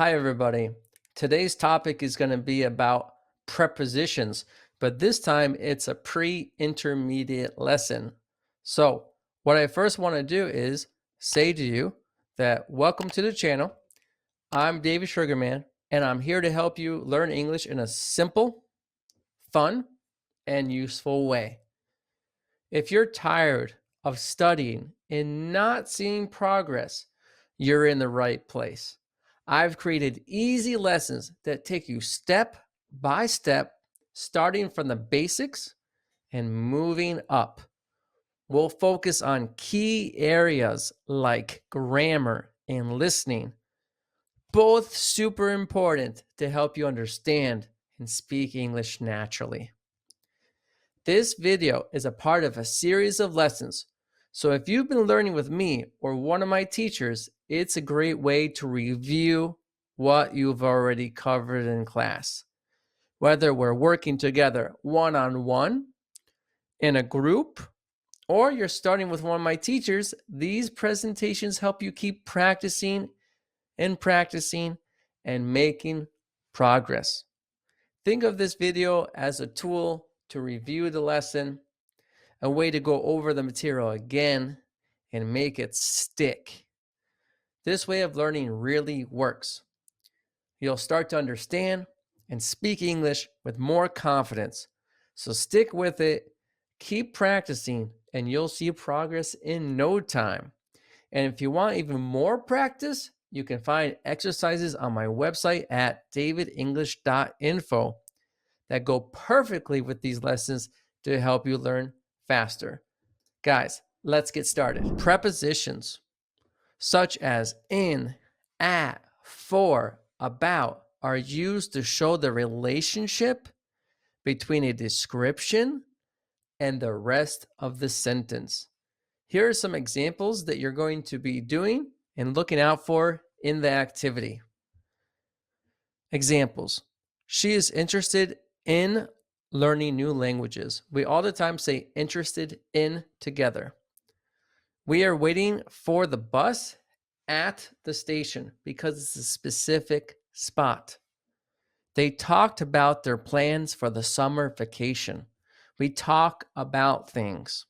Hi, everybody. Today's topic is going to be about prepositions, but this time it's a pre-intermediate lesson. So, what I first want to do is say to you that welcome to the channel. I'm David Sugarman, and I'm here to help you learn English in a simple, fun, and useful way. If you're tired of studying and not seeing progress, you're in the right place. I've created easy lessons that take you step by step, starting from the basics and moving up. We'll focus on key areas like grammar and listening, both super important to help you understand and speak English naturally. This video is a part of a series of lessons. So if you've been learning with me or one of my teachers, it's a great way to review what you've already covered in class. Whether we're working together one-on-one, in a group, or you're starting with one of my teachers, these presentations help you keep practicing and practicing and making progress. Think of this video as a tool to review the lesson, a way to go over the material again and make it stick. This way of learning really works. You'll start to understand and speak English with more confidence. So stick with it, keep practicing, and you'll see progress in no time. And if you want even more practice, you can find exercises on my website at davidenglish.info that go perfectly with these lessons to help you learn faster. Guys, let's get started. Prepositions such as in, at, for, about are used to show the relationship between a description and the rest of the sentence. Here are some examples that you're going to be doing and looking out for in the activity. Examples. She is interested in learning new languages. We all the time say interested in together. We are waiting for the bus at the station because it's a specific spot. They talked about their plans for the summer vacation. We talk about things.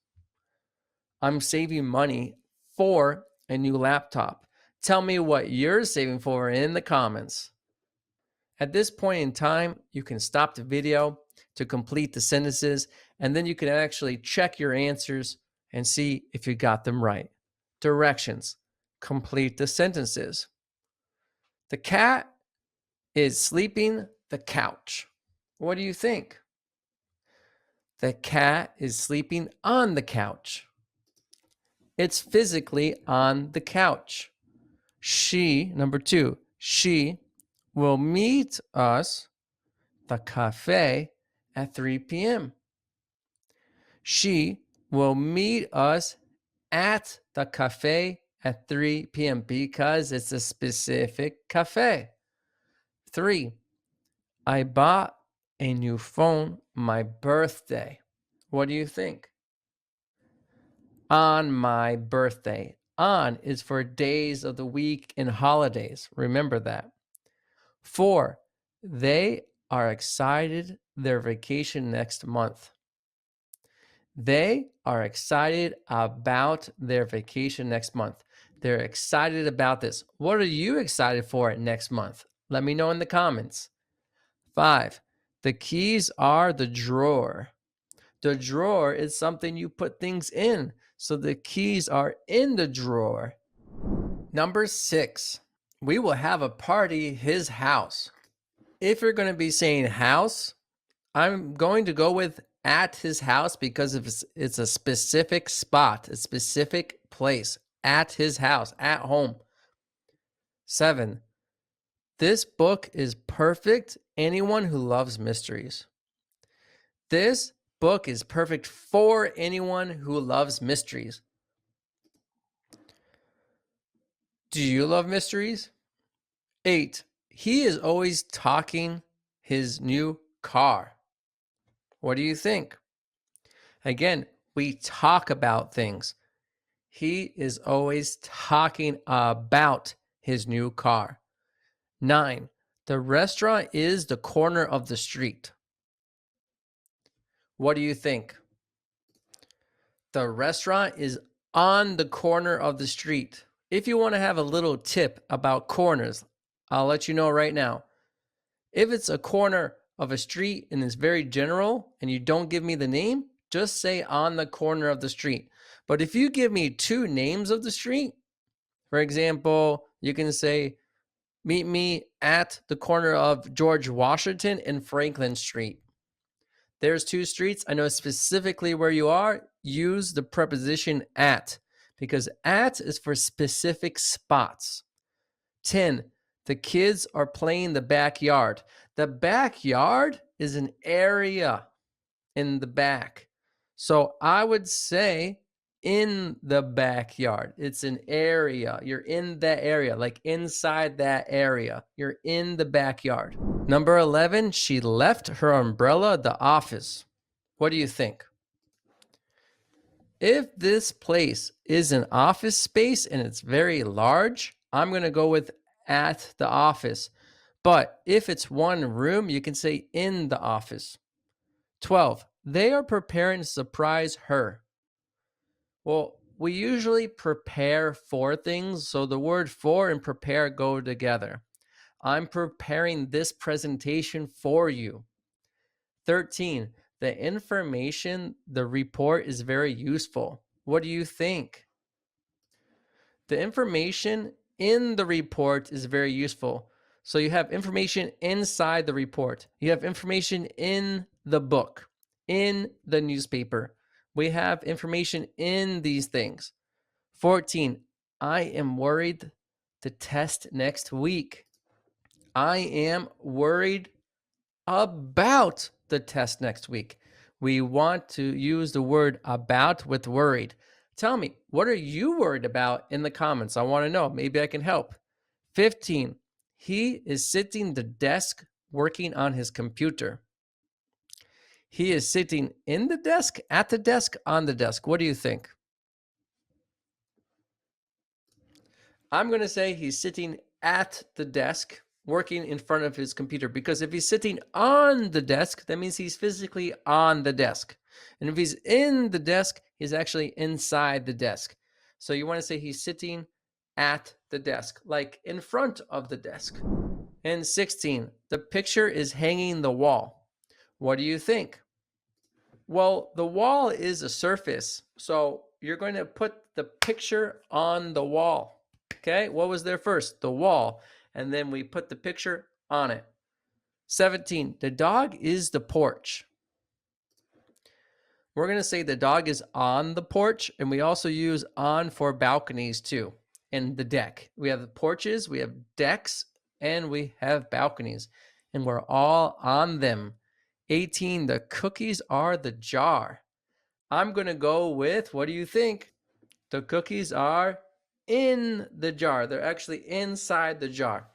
I'm saving money for a new laptop. Tell me what you're saving for in the comments. At this point in time, you can stop the video to complete the sentences, and then you can actually check your answers and see if you got them right. Directions. Complete the sentences. The cat is sleeping the couch. What do you think? The cat is sleeping on the couch. It's physically on the couch. She, number two, she will meet us the cafe at 3 p.m. She will meet us at the cafe at 3 p.m. because it's a specific cafe. 3, I bought a new phone my birthday. What do you think? On my birthday. On is for days of the week and holidays. Remember that. 4, they are excited their vacation next month. They are excited about their vacation next month. They're excited about this. What are you excited for next month? Let me know in the comments. 5, the keys are the drawer. The drawer is something you put things in. So the keys are in the drawer. Number 6, we will have a party his house. If you're going to be saying house, I'm going to go with at his house because it's a specific spot, a specific place. At his house, at home. 7, this book is perfect anyone who loves mysteries. This book is perfect for anyone who loves mysteries. Do you love mysteries? 8, he is always talking his new car. What do you think? Again, we talk about things. He is always talking about his new car. 9. The restaurant is the corner of the street. What do you think? The restaurant is on the corner of the street. If you want to have a little tip about corners, I'll let you know right now. If it's a corner of a street and it's very general and you don't give me the name, just say on the corner of the street. But if you give me two names of the street, for example, you can say, meet me at the corner of George Washington and Franklin Street. There's two streets. I know specifically where you are. Use the preposition at, because at is for specific spots. 10. The kids are playing the backyard. The backyard is an area in the back. So I would say in the backyard. It's an area. You're in that area, like inside that area. You're in the backyard. Number 11, she left her umbrella at the office. What do you think? If this place is an office space and it's very large, I'm going to go with at the office. But if it's one room, you can say in the office. 12, they are preparing to surprise her. Well, we usually prepare for things, so the word for and prepare go together. I'm preparing this presentation for you. 13, the information, the report is very useful. What do you think? The information in the report is very useful. So you have information inside the report. You have information in the book, in the newspaper. We have information in these things. 14, I am worried the test next week. I am worried about the test next week. We want to use the word about with worried. Tell me, what are you worried about in the comments? I want to know. Maybe I can help. 15, he is sitting at the desk working on his computer. He is sitting in the desk, at the desk, on the desk. What do you think? I'm going to say he's sitting at the desk working in front of his computer, because if he's sitting on the desk, that means he's physically on the desk. And if he's in the desk, he's actually inside the desk. So you want to say he's sitting at the desk, like in front of the desk. And 16, the picture is hanging the wall. What do you think? Well, the wall is a surface. So you're going to put the picture on the wall. Okay, what was there first? The wall. And then we put the picture on it. 17, the dog is the porch. We're going to say the dog is on the porch, and we also use on for balconies too, and the deck. We have porches, we have decks, and we have balconies, and we're all on them. 18, the cookies are the jar. I'm going to go with, what do you think? The cookies are in the jar. They're actually inside the jar.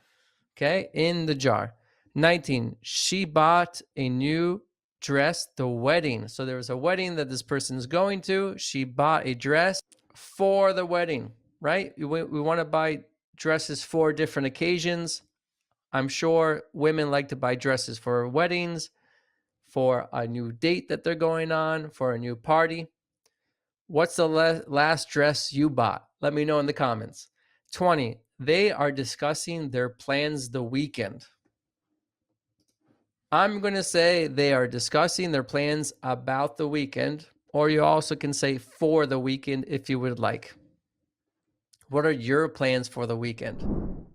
Okay, in the jar. 19, she bought a new dress, the wedding. So there was a wedding that this person is going to. She bought a dress for the wedding, right? We want to buy dresses for different occasions. I'm sure women like to buy dresses for weddings, for a new date that they're going on, for a new party. What's the last dress you bought? Let me know in the comments. 20, they are discussing their plans the weekend. I'm going to say they are discussing their plans about the weekend, or you also can say for the weekend if you would like. What are your plans for the weekend?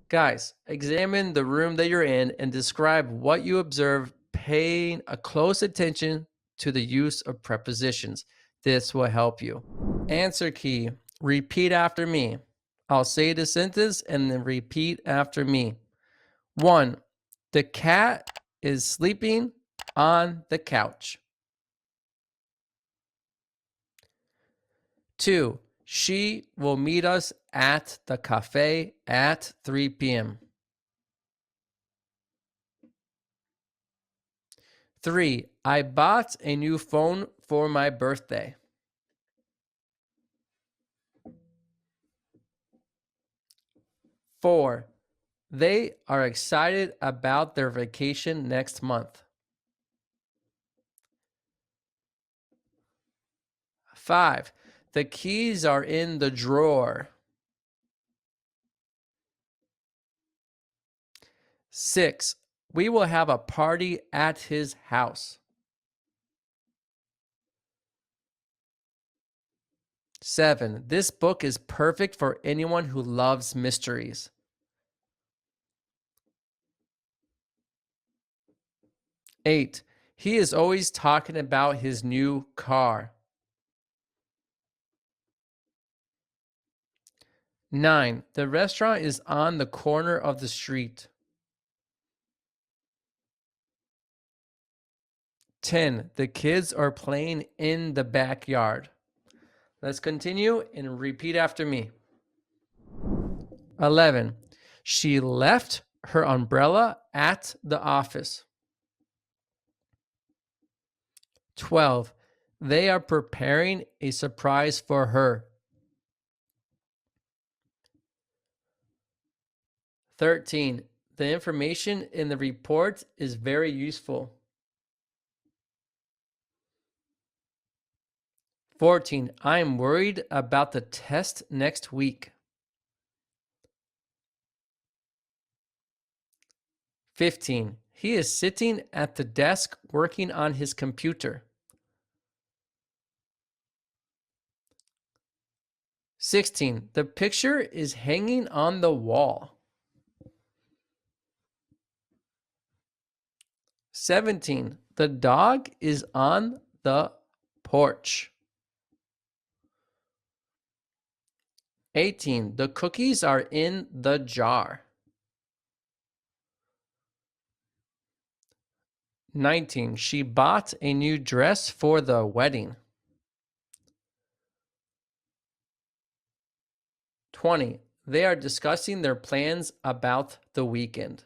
Guys, examine the room that you're in and describe what you observe, paying a close attention to the use of prepositions. This will help you. Answer key, repeat after me. I'll say the sentence and then repeat after me. 1, the cat is sleeping on the couch. 2, she will meet us at the cafe at 3 p.m. 3, I bought a new phone for my birthday. 4, They are excited about their vacation next month. 5. The keys are in the drawer. 6. We will have a party at his house. 7. This book is perfect for anyone who loves mysteries. 8. He is always talking about his new car. 9. The restaurant is on the corner of the street. 10. The kids are playing in the backyard. Let's continue and repeat after me. 11. She left her umbrella at the office. 12. They are preparing a surprise for her. 13. The information in the report is very useful. 14. I am worried about the test next week. 15. He is sitting at the desk working on his computer. 16. The picture is hanging on the wall. 17. The dog is on the porch. 18. The cookies are in the jar. 19. She bought a new dress for the wedding. 20. They are discussing their plans about the weekend.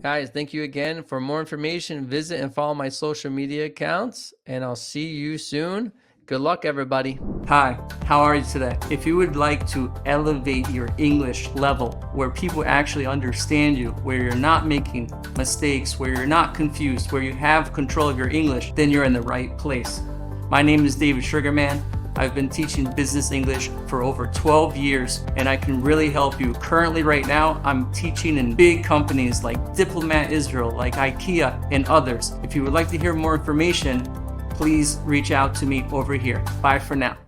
Guys, thank you again. For more information, visit and follow my social media accounts, and I'll see you soon. Good luck, everybody. Hi, how are you today? If you would like to elevate your English level, where people actually understand you, where you're not making mistakes, where you're not confused, where you have control of your English, then you're in the right place. My name is David Sugarman. I've been teaching business English for over 12 years, and I can really help you. Currently, right now, I'm teaching in big companies like Diplomat Israel, like IKEA, and others. If you would like to hear more information, please reach out to me over here. Bye for now.